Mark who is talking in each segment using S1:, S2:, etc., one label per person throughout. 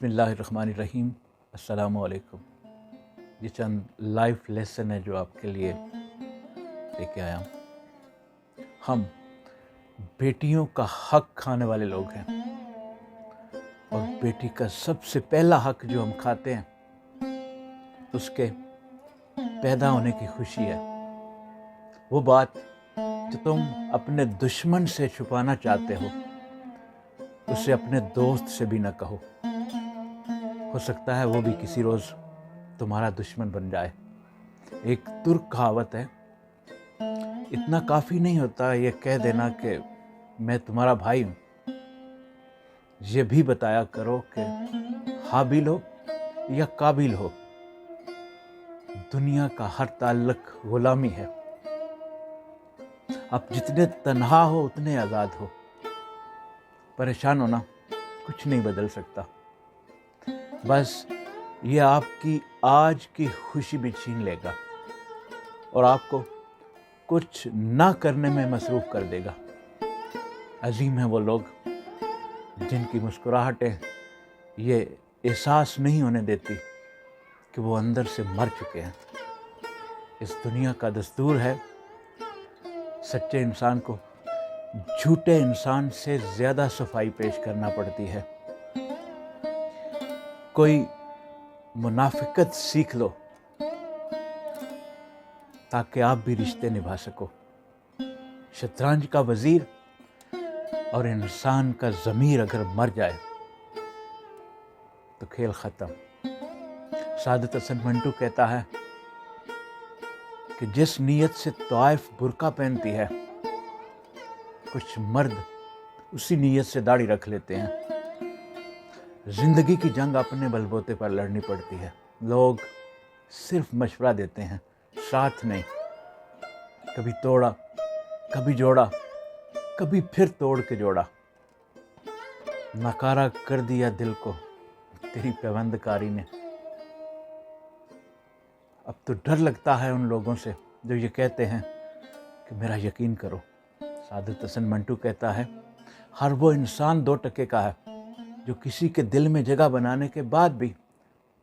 S1: بسم اللہ الرحمن الرحیم۔ السلام علیکم۔ یہ چند لائف لیسن ہے جو آپ کے لیے لے کے آیا ہوں۔ ہم بیٹیوں کا حق کھانے والے لوگ ہیں، اور بیٹی کا سب سے پہلا حق جو ہم کھاتے ہیں اس کے پیدا ہونے کی خوشی ہے۔ وہ بات جو تم اپنے دشمن سے چھپانا چاہتے ہو اسے اپنے دوست سے بھی نہ کہو، ہو سکتا ہے وہ بھی کسی روز تمہارا دشمن بن جائے۔ ایک ترک کہاوت ہے، اتنا کافی نہیں ہوتا یہ کہہ دینا کہ میں تمہارا بھائی ہوں، یہ بھی بتایا کرو کہ حابیل ہو یا قابل ہو، دنیا کا ہر تعلق غلامی ہے۔ اب جتنے تنہا ہو اتنے آزاد ہو، پریشان ہونا کچھ نہیں بدل سکتا، بس یہ آپ کی آج کی خوشی بھی چھین لے گا اور آپ کو کچھ نہ کرنے میں مصروف کر دے گا۔ عظیم ہیں وہ لوگ جن کی مسکراہٹیں یہ احساس نہیں ہونے دیتی کہ وہ اندر سے مر چکے ہیں۔ اس دنیا کا دستور ہے سچے انسان کو جھوٹے انسان سے زیادہ صفائی پیش کرنا پڑتی ہے۔ کوئی منافقت سیکھ لو تاکہ آپ بھی رشتے نبھا سکو۔ شطرنج کا وزیر اور انسان کا ضمیر اگر مر جائے تو کھیل ختم۔ سعادت حسن منٹو کہتا ہے کہ جس نیت سے طائف برقع پہنتی ہے کچھ مرد اسی نیت سے داڑھی رکھ لیتے ہیں۔ زندگی کی جنگ اپنے بل بوتے پر لڑنی پڑتی ہے۔ لوگ صرف مشورہ دیتے ہیں، ساتھ نہیں۔ کبھی توڑا، کبھی جوڑا، کبھی پھر توڑ کے جوڑا، ناکارہ کر دیا دل کو تیری پیوند کاری نے۔ اب تو ڈر لگتا ہے ان لوگوں سے جو یہ کہتے ہیں کہ میرا یقین کرو۔ سعادت حسن منٹو کہتا ہے، ہر وہ انسان 2 ٹکے کا ہے جو کسی کے دل میں جگہ بنانے کے بعد بھی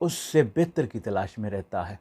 S1: اس سے بہتر کی تلاش میں رہتا ہے۔